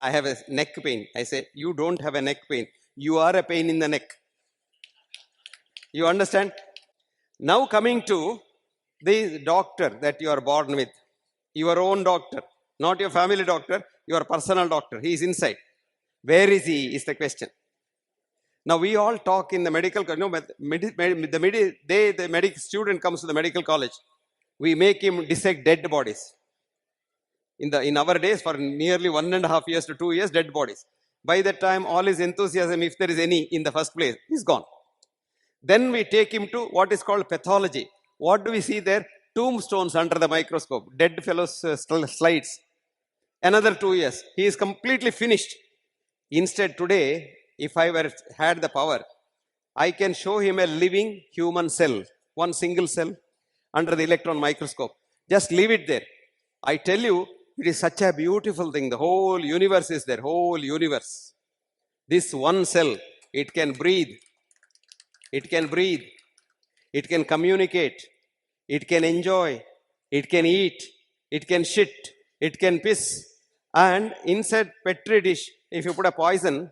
I have a neck pain. I say, you don't have a neck pain. You are a pain in the neck. You understand? Now coming to the doctor that you are born with, your own doctor, not your family doctor, your personal doctor. He is inside. Where is he is the question. Now we all talk in the medical, the medical student comes to the medical college. We make him dissect dead bodies. In our days, for nearly 1.5 years to 2 years, dead bodies. By that time, all his enthusiasm, if there is any in the first place, is gone. Then we take him to what is called pathology. What do we see there? Tombstones under the microscope. Dead fellows slides. Another 2 years. He is completely finished. Instead, today, if I had the power, I can show him a living human cell. One single cell under the electron microscope. Just leave it there. I tell you, it is such a beautiful thing. The whole universe is there. Whole universe. This one cell, it can breathe. It can breathe. It can communicate. It can enjoy. It can eat. It can shit. It can piss. And inside petri dish, if you put a poison,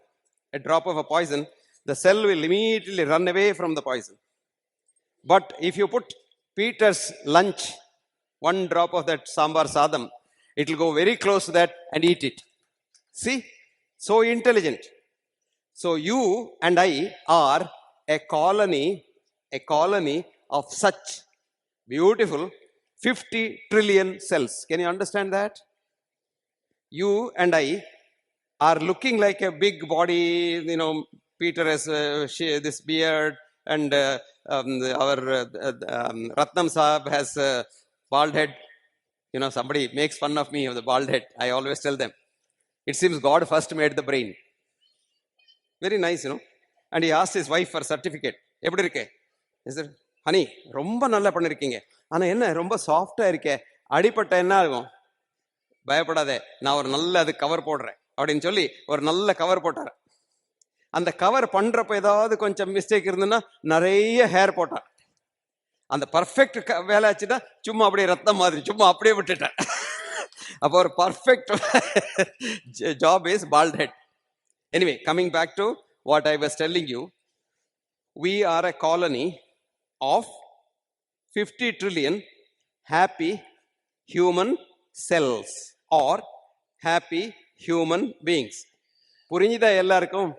a drop of a poison, the cell will immediately run away from the poison. But if you put Peter's lunch, one drop of that sambar sadam, it will go very close to that and eat it. See? So intelligent. So you and I are a colony of such beautiful 50 trillion cells. Can you understand that? You and I are looking like a big body. Peter has this beard, and our Ratnam Saab has a bald head. Somebody makes fun of me of the bald head. I always tell them, it seems God first made the brain. Very nice, And he asked his wife for certificate. எப்படி இருக்கே? He said, honey, ரொம்ப நல்லா பண்ணிருக்கீங்க. ஆனா என்ன ரொம்ப சாஃப்டா இருக்கே. அடிப்பட்ட என்ன ஆகும்? பயப்படாதே, நான் ஒரு நல்ல அது கவர் போடுறேன் அப்படின்னு சொல்லி ஒரு நல்ல கவர் போட்டார். அந்த கவர் பண்றப்ப ஏதாவது கொஞ்சம் மிஸ்டேக் இருந்ததுன்னா நிறைய ஹேர் போட்டார். அந்த பர்ஃபெக்ட் வேலை ஆச்சுன்னா சும்மா அப்படியே ரத்தம் மாதிரி சும்மா அப்படியே விட்டுட்டேன். அப்போ ஒரு perfect job is fault head. Anyway, coming back to what I was telling you, we are a colony of 50 trillion happy human cells or happy human beings. புரிஞ்சுதா எல்லாருக்கும்?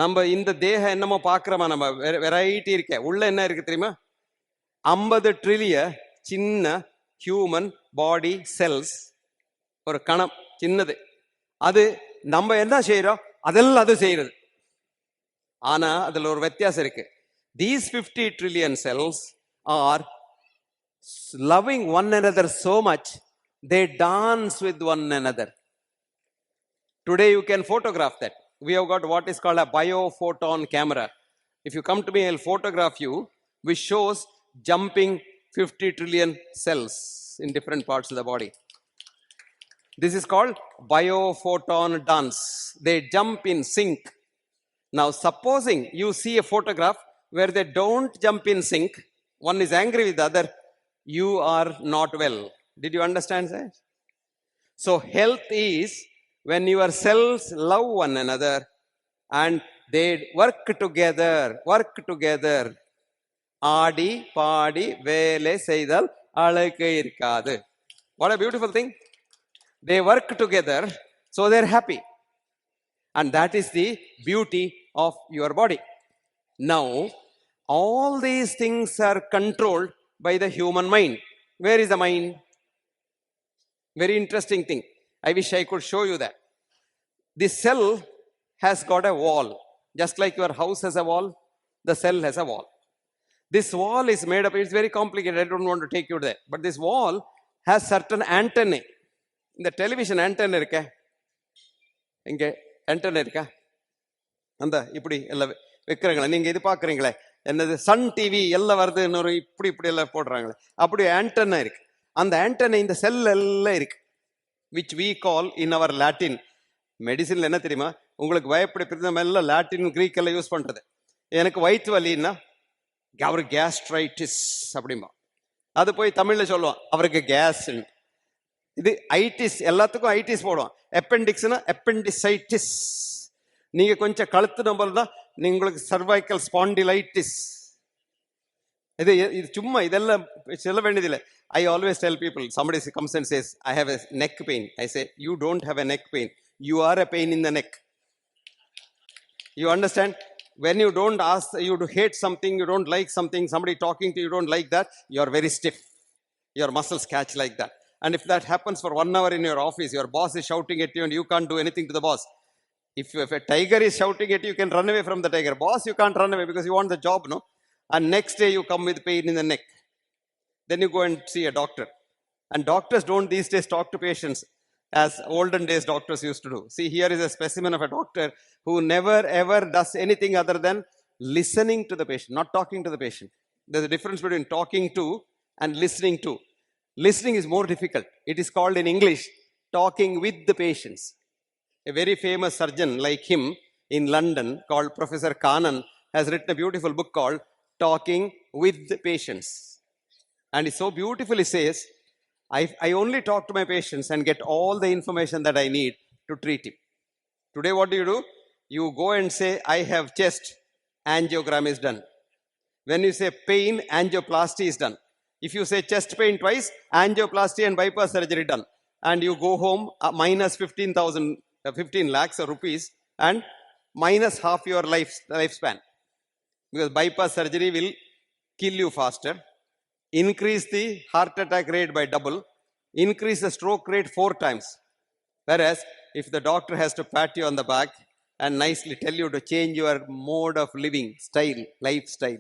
நம்ம இந்த தேகம் என்னமோ பார்க்கிறோமா? நம்ம வெரைட்டி இருக்க உள்ள என்ன இருக்கு தெரியுமா? 50 trillion சின்ன ஹியூமன் பாடி செல்ஸ், ஒரு கணம் சின்னது. அது நம்ம என்ன செய்யறோம் அதெல்லாம் அது செய்யறது. ஆனா அதுல ஒரு வித்தியாசம் இருக்கு. These 50 trillion cells are loving one another so much they dance with one another. Today you can photograph that. We have got what is called a biophoton camera. If you come to me, I'll photograph you, which shows jumping 50 trillion cells in different parts of the body. This is called biophoton dance. They jump in sync. Now, supposing you see a photograph where they don't jump in sync, one is angry with the other, you are not well. Did you understand that? So, health is when your cells love one another and they work together. ஆடி பாடி வேலை செய்தால் அழகு இருக்காது. What a beautiful thing. They work together, so they're happy. And that is the beauty of your body. Now, all these things are controlled by the human mind. Where is the mind? Very interesting thing. I wish I could show you that. This cell has got a wall. Just like your house has a wall, the cell has a wall. This wall is made up, it's very complicated. I don't want to take you there. But this wall has certain antennae. இந்த television antenna இருக்க, இங்கே antenna இருக்கா? அந்த இப்படி எல்லாம் வைக்கிறீங்களா? நீங்க இது பாக்குறீங்களே, என்னது சன் டிவி எல்லாம் வருது, இன்னொரு இப்படி எல்லாம் போடுறாங்களே, அப்படி ஆண்டனா இருக்கு. அந்த ஆண்டனா இந்த செல் எல்லாம் இருக்கு, which we call in our Latin. மெடிசின்ல என்ன தெரியுமா? உங்களுக்கு பயப்படி நம்ம எல்லாம் லாட்டின் கிரீக் எல்லாம் யூஸ் பண்றது. எனக்கு வயிற்று வலின்னா அவருக்கு கேஸ்ட்ரைட்டிஸ் அப்படிம்பா. அது போய் தமிழ்ல சொல்லுவான், அவருக்கு கேஸ். இது ஐட்டிஸ், எல்லாத்துக்கும் ஐட்டிஸ் போடும். அப்பெண்டிக்ஸ்னா அப்பெண்டிசைட்டிஸ். நீங்க கொஞ்சம் கழுத்து நம்பர்னா உங்களுக்கு சர்வைக்கல் ஸ்பாண்டிலைட்டிஸ். இது இது சும்மா இதெல்லாம் சொல்ல வேண்டியதில்லை. I always tell people, somebody comes and says, I have a neck pain. I say, you don't have a neck pain. You are a pain in the neck. You understand? When you don't ask, you hate something, you don't like something, somebody talking to you, don't like that, you are very stiff. Your muscles catch like that. And if that happens for 1 hour in your office, your boss is shouting at you and you can't do anything to the boss. If a tiger is shouting at you, you can run away from the tiger. Boss, you can't run away because you want the job, no? And next day you come with pain in the neck. Then you go and see a doctor. And doctors don't these days talk to patients as olden days doctors used to do. See, here is a specimen of a doctor who never ever does anything other than listening to the patient, not talking to the patient. There's a difference between talking to and listening to. Listening is more difficult. It is called in English talking with the patients. A very famous surgeon like him in London called Professor Kanan has written a beautiful book called Talking with the Patients. And it so beautifully says, I only talk to my patients and get all the information that I need to treat him. Today, what do? You go and say, I have chest, angiogram is done. When you say pain, angioplasty is done. If you say chest pain twice, angioplasty and bypass surgery done. And you go home minus 15 lakhs of rupees and minus half your lifespan. Because bypass surgery will kill you faster, increase the heart attack rate by double, increase the stroke rate 4 times. Whereas if the doctor has to pat you on the back and nicely tell you to change your mode of living, style, lifestyle,